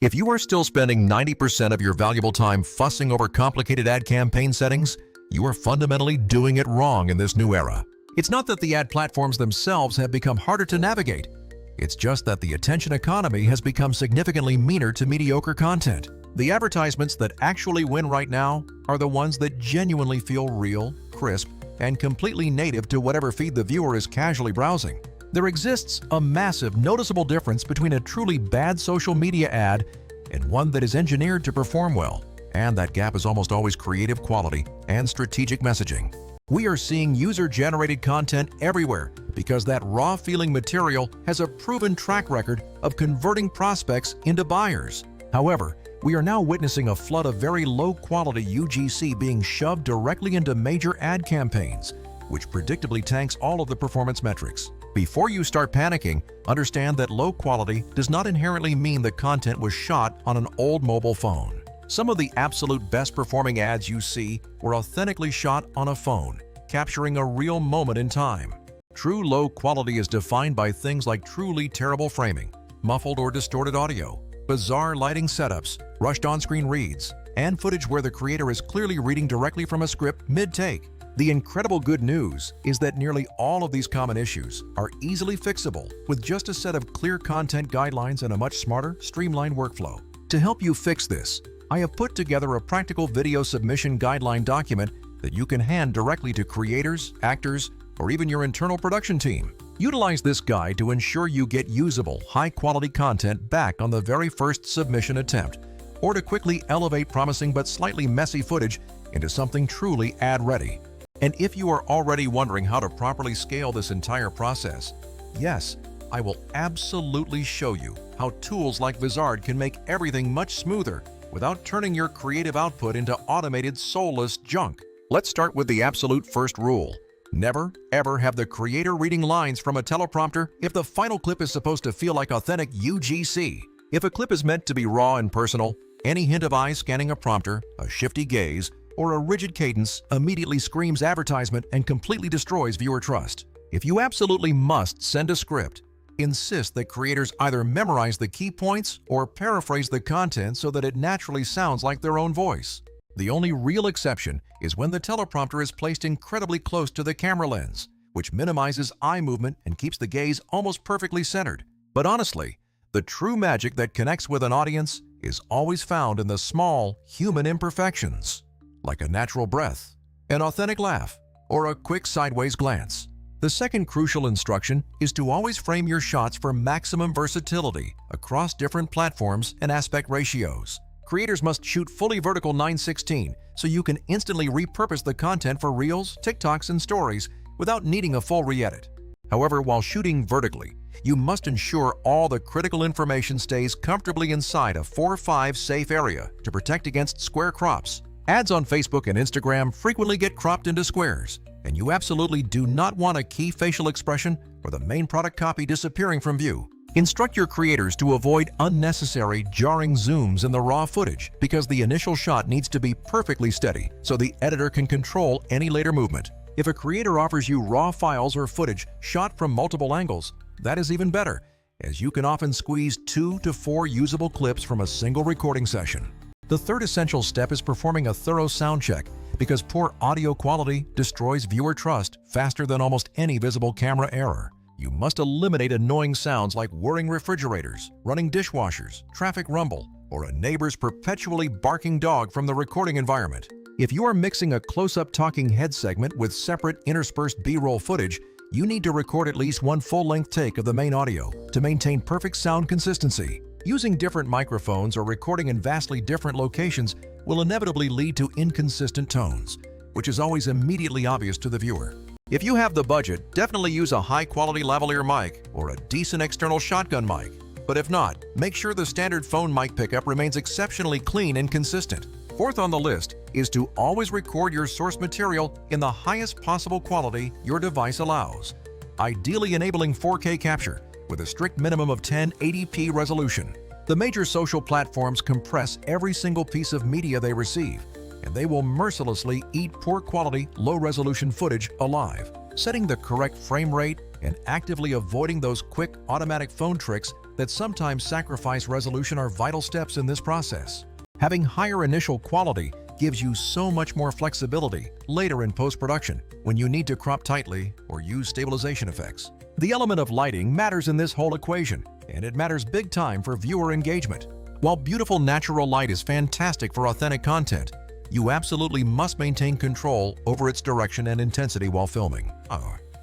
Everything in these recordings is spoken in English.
If you are still spending 90% of your valuable time fussing over complicated ad campaign settings, you are fundamentally doing it wrong in this new era. It's not that the ad platforms themselves have become harder to navigate. It's just that the attention economy has become significantly meaner to mediocre content. The advertisements that actually win right now are the ones that genuinely feel real, crisp, and completely native to whatever feed the viewer is casually browsing. There exists a massive, noticeable difference between a truly bad social media ad and one that is engineered to perform well, and that gap is almost always creative quality and strategic messaging. We are seeing user-generated content everywhere because that raw-feeling material has a proven track record of converting prospects into buyers. However, we are now witnessing a flood of very low-quality UGC being shoved directly into major ad campaigns, which predictably tanks all of the performance metrics. Before you start panicking, understand that low quality does not inherently mean the content was shot on an old mobile phone. Some of the absolute best performing ads you see were authentically shot on a phone, capturing a real moment in time. True low quality is defined by things like truly terrible framing, muffled or distorted audio, bizarre lighting setups, rushed on-screen reads, and footage where the creator is clearly reading directly from a script mid-take. The incredible good news is that nearly all of these common issues are easily fixable with just a set of clear content guidelines and a much smarter, streamlined workflow. To help you fix this, I have put together a practical video submission guideline document that you can hand directly to creators, actors, or even your internal production team. Utilize this guide to ensure you get usable, high-quality content back on the very first submission attempt, or to quickly elevate promising but slightly messy footage into something truly ad-ready. And if you are already wondering how to properly scale this entire process, yes, I will absolutely show you how tools like Vizard can make everything much smoother without turning your creative output into automated, soulless junk. Let's start with the absolute first rule. Never, ever have the creator reading lines from a teleprompter if the final clip is supposed to feel like authentic UGC. If a clip is meant to be raw and personal, any hint of eyes scanning a prompter, a shifty gaze, or a rigid cadence immediately screams advertisement and completely destroys viewer trust. If you absolutely must send a script, insist that creators either memorize the key points or paraphrase the content so that it naturally sounds like their own voice. The only real exception is when the teleprompter is placed incredibly close to the camera lens, which minimizes eye movement and keeps the gaze almost perfectly centered. But honestly, the true magic that connects with an audience is always found in the small, human imperfections, like a natural breath, an authentic laugh, or a quick sideways glance. The second crucial instruction is to always frame your shots for maximum versatility across different platforms and aspect ratios. Creators must shoot fully vertical 9:16 so you can instantly repurpose the content for Reels, TikToks, and Stories without needing a full re-edit. However, while shooting vertically, you must ensure all the critical information stays comfortably inside a 4:5 safe area to protect against square crops. Ads on Facebook and Instagram frequently get cropped into squares, and you absolutely do not want a key facial expression or the main product copy disappearing from view. Instruct your creators to avoid unnecessary, jarring zooms in the raw footage because the initial shot needs to be perfectly steady so the editor can control any later movement. If a creator offers you raw files or footage shot from multiple angles, that is even better, as you can often squeeze 2 to 4 usable clips from a single recording session. The third essential step is performing a thorough sound check because poor audio quality destroys viewer trust faster than almost any visible camera error. You must eliminate annoying sounds like whirring refrigerators, running dishwashers, traffic rumble, or a neighbor's perpetually barking dog from the recording environment. If you are mixing a close-up talking head segment with separate interspersed B-roll footage, you need to record at least one full-length take of the main audio to maintain perfect sound consistency. Using different microphones or recording in vastly different locations will inevitably lead to inconsistent tones, which is always immediately obvious to the viewer. If you have the budget, definitely use a high-quality lavalier mic or a decent external shotgun mic. But if not, make sure the standard phone mic pickup remains exceptionally clean and consistent. Fourth on the list is to always record your source material in the highest possible quality your device allows, ideally enabling 4K capture with a strict minimum of 1080p resolution. The major social platforms compress every single piece of media they receive, and they will mercilessly eat poor quality, low-resolution footage alive. Setting the correct frame rate and actively avoiding those quick automatic phone tricks that sometimes sacrifice resolution are vital steps in this process. Having higher initial quality gives you so much more flexibility later in post-production when you need to crop tightly or use stabilization effects. The element of lighting matters in this whole equation, and it matters big time for viewer engagement. While beautiful natural light is fantastic for authentic content, you absolutely must maintain control over its direction and intensity while filming.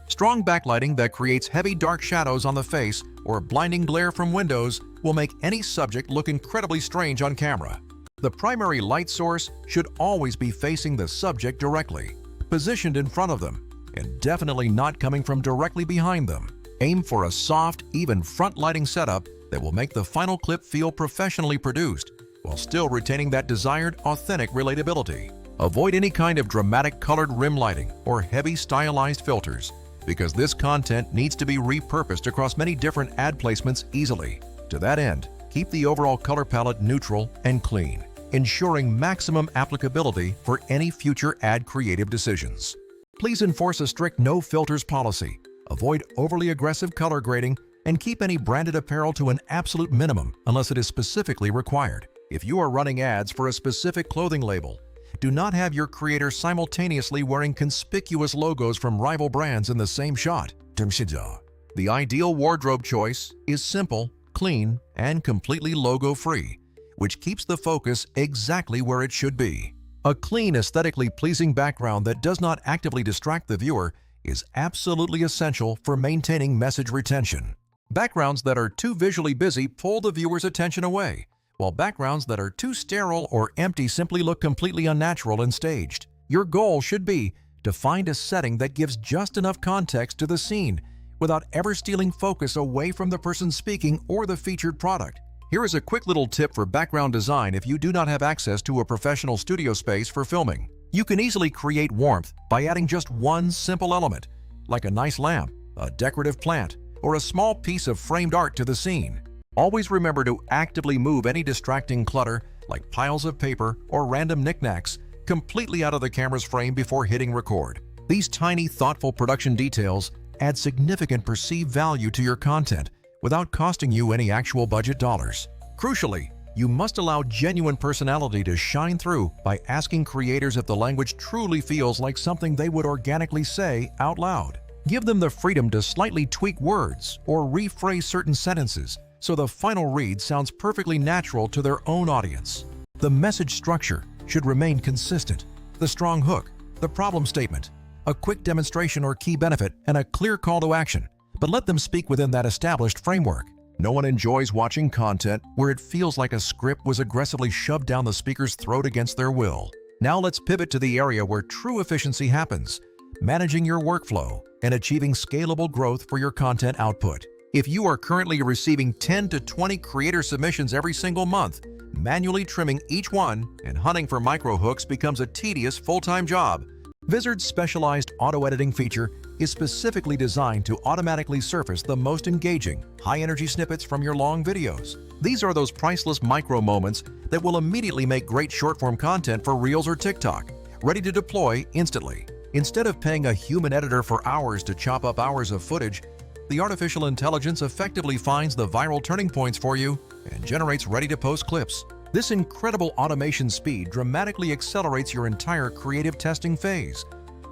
Strong backlighting that creates heavy dark shadows on the face or blinding glare from windows will make any subject look incredibly strange on camera. The primary light source should always be facing the subject directly, positioned in front of them, and definitely not coming from directly behind them. Aim for a soft, even front lighting setup that will make the final clip feel professionally produced while still retaining that desired, authentic relatability. Avoid any kind of dramatic colored rim lighting or heavy stylized filters, because this content needs to be repurposed across many different ad placements easily. To that end, keep the overall color palette neutral and clean, ensuring maximum applicability for any future ad creative decisions. Please enforce a strict no filters policy, avoid overly aggressive color grading, and keep any branded apparel to an absolute minimum unless it is specifically required. If you are running ads for a specific clothing label, do not have your creator simultaneously wearing conspicuous logos from rival brands in the same shot. The ideal wardrobe choice is simple, clean, and completely logo-free, which keeps the focus exactly where it should be. A clean, aesthetically pleasing background that does not actively distract the viewer is absolutely essential for maintaining message retention. Backgrounds that are too visually busy pull the viewer's attention away, while backgrounds that are too sterile or empty simply look completely unnatural and staged. Your goal should be to find a setting that gives just enough context to the scene without ever stealing focus away from the person speaking or the featured product. Here is a quick little tip for background design if you do not have access to a professional studio space for filming. You can easily create warmth by adding just one simple element, like a nice lamp, a decorative plant, or a small piece of framed art to the scene. Always remember to actively move any distracting clutter, like piles of paper or random knickknacks, completely out of the camera's frame before hitting record. These tiny, thoughtful production details add significant perceived value to your content without costing you any actual budget dollars. Crucially, you must allow genuine personality to shine through by asking creators if the language truly feels like something they would organically say out loud. Give them the freedom to slightly tweak words or rephrase certain sentences so the final read sounds perfectly natural to their own audience. The message structure should remain consistent. The strong hook, the problem statement, a quick demonstration or key benefit, and a clear call to action. But let them speak within that established framework. No one enjoys watching content where it feels like a script was aggressively shoved down the speaker's throat against their will. Now let's pivot to the area where true efficiency happens, managing your workflow and achieving scalable growth for your content output. If you are currently receiving 10 to 20 creator submissions every single month, manually trimming each one and hunting for micro hooks becomes a tedious full-time job. Vizard's specialized auto-editing feature is specifically designed to automatically surface the most engaging, high-energy snippets from your long videos. These are those priceless micro moments that will immediately make great short-form content for Reels or TikTok, ready to deploy instantly. Instead of paying a human editor for hours to chop up hours of footage, the artificial intelligence effectively finds the viral turning points for you and generates ready-to-post clips. This incredible automation speed dramatically accelerates your entire creative testing phase,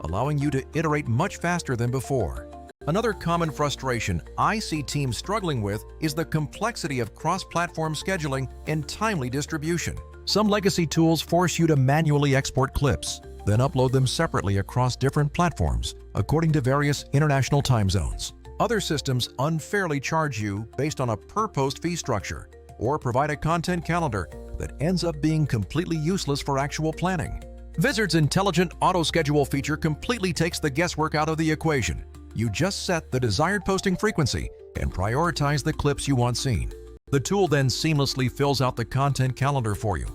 allowing you to iterate much faster than before. Another common frustration I see teams struggling with is the complexity of cross-platform scheduling and timely distribution. Some legacy tools force you to manually export clips, then upload them separately across different platforms according to various international time zones. Other systems unfairly charge you based on a per-post fee structure or provide a content calendar that ends up being completely useless for actual planning. Vizard's intelligent auto-schedule feature completely takes the guesswork out of the equation. You just set the desired posting frequency and prioritize the clips you want seen. The tool then seamlessly fills out the content calendar for you,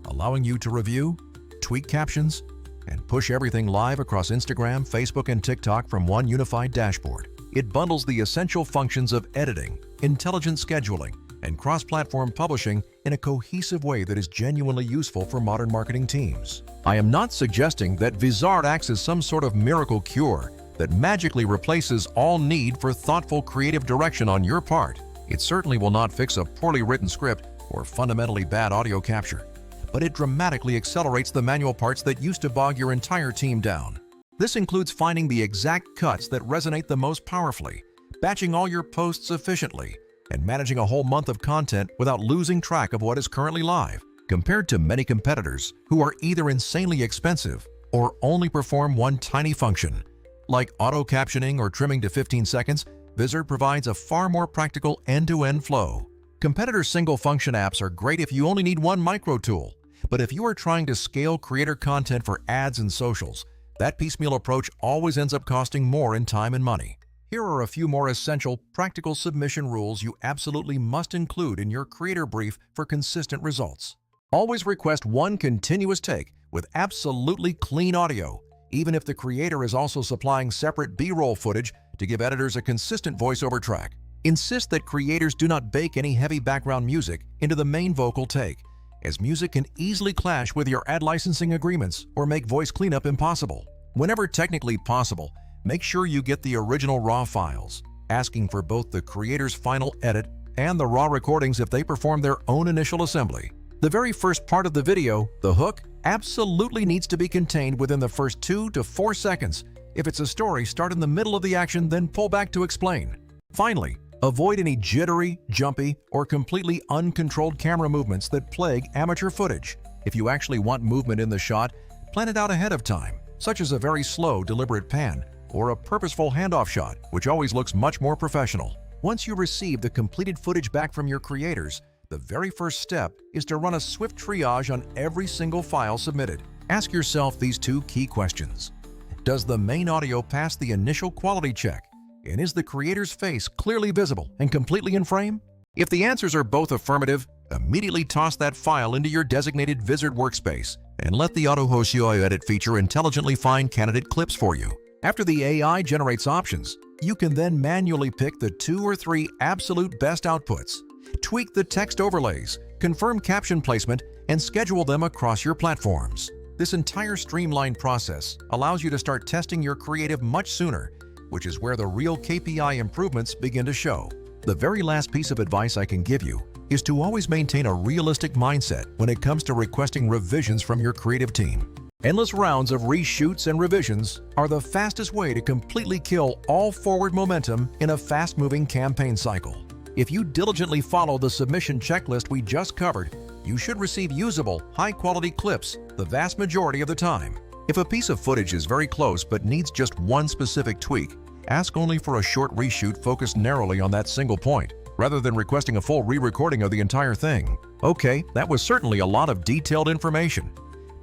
allowing you to review, tweak captions, and push everything live across Instagram, Facebook, and TikTok from one unified dashboard. It bundles the essential functions of editing, intelligent scheduling, and cross-platform publishing in a cohesive way that is genuinely useful for modern marketing teams. I am not suggesting that Vizard acts as some sort of miracle cure that magically replaces all need for thoughtful creative direction on your part. It certainly will not fix a poorly written script or fundamentally bad audio capture, but it dramatically accelerates the manual parts that used to bog your entire team down. This includes finding the exact cuts that resonate the most powerfully, batching all your posts efficiently, and managing a whole month of content without losing track of what is currently live. Compared to many competitors who are either insanely expensive or only perform one tiny function, like auto-captioning or trimming to 15 seconds, Vizard provides a far more practical end-to-end flow. Competitor single-function apps are great if you only need one micro tool, but if you are trying to scale creator content for ads and socials, that piecemeal approach always ends up costing more in time and money. Here are a few more essential, practical submission rules you absolutely must include in your creator brief for consistent results. Always request one continuous take with absolutely clean audio, even if the creator is also supplying separate B-roll footage to give editors a consistent voiceover track. Insist that creators do not bake any heavy background music into the main vocal take, as music can easily clash with your ad licensing agreements or make voice cleanup impossible. Whenever technically possible, make sure you get the original raw files, asking for both the creator's final edit and the raw recordings if they perform their own initial assembly. The very first part of the video, the hook, absolutely needs to be contained within the first 2 to 4 seconds. If it's a story, start in the middle of the action, then pull back to explain. Finally, avoid any jittery, jumpy, or completely uncontrolled camera movements that plague amateur footage. If you actually want movement in the shot, plan it out ahead of time, such as a very slow, deliberate pan, or a purposeful handoff shot, which always looks much more professional. Once you receive the completed footage back from your creators, the very first step is to run a swift triage on every single file submitted. Ask yourself these 2 key questions. Does the main audio pass the initial quality check? And is the creator's face clearly visible and completely in frame? If the answers are both affirmative, immediately toss that file into your designated Vizard workspace and let the Auto Edit feature intelligently find candidate clips for you. After the AI generates options, you can then manually pick the 2 or 3 absolute best outputs. Tweak the text overlays, confirm caption placement, and schedule them across your platforms. This entire streamlined process allows you to start testing your creative much sooner, which is where the real KPI improvements begin to show. The very last piece of advice I can give you is to always maintain a realistic mindset when it comes to requesting revisions from your creative team. Endless rounds of reshoots and revisions are the fastest way to completely kill all forward momentum in a fast-moving campaign cycle. If you diligently follow the submission checklist we just covered, you should receive usable, high-quality clips the vast majority of the time. If a piece of footage is very close but needs just one specific tweak, ask only for a short reshoot focused narrowly on that single point, rather than requesting a full re-recording of the entire thing. Okay, that was certainly a lot of detailed information,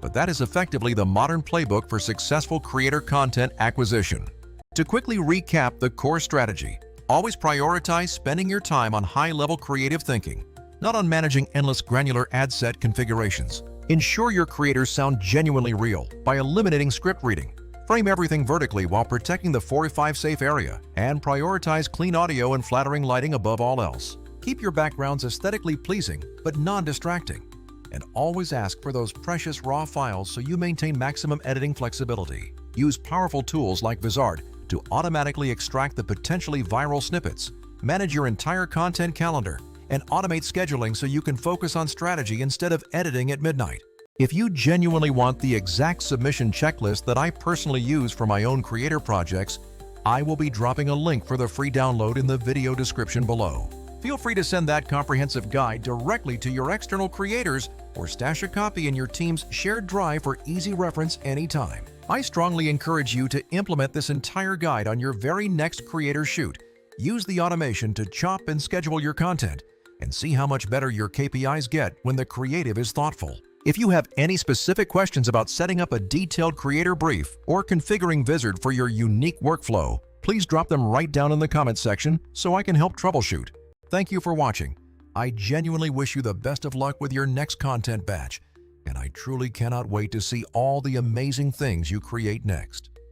but that is effectively the modern playbook for successful creator content acquisition. To quickly recap the core strategy, always prioritize spending your time on high-level creative thinking, not on managing endless granular ad set configurations. Ensure your creators sound genuinely real by eliminating script reading. Frame everything vertically while protecting the 4:5 safe area, and prioritize clean audio and flattering lighting above all else. Keep your backgrounds aesthetically pleasing but non-distracting, and always ask for those precious raw files so you maintain maximum editing flexibility. Use powerful tools like Vizard to automatically extract the potentially viral snippets, manage your entire content calendar, and automate scheduling so you can focus on strategy instead of editing at midnight. If you genuinely want the exact submission checklist that I personally use for my own creator projects, I will be dropping a link for the free download in the video description below. Feel free to send that comprehensive guide directly to your external creators or stash a copy in your team's shared drive for easy reference anytime. I strongly encourage you to implement this entire guide on your very next creator shoot. Use the automation to chop and schedule your content, and see how much better your KPIs get when the creative is thoughtful. If you have any specific questions about setting up a detailed creator brief or configuring Vizard for your unique workflow, please drop them right down in the comments section so I can help troubleshoot. Thank you for watching. I genuinely wish you the best of luck with your next content batch, and I truly cannot wait to see all the amazing things you create next.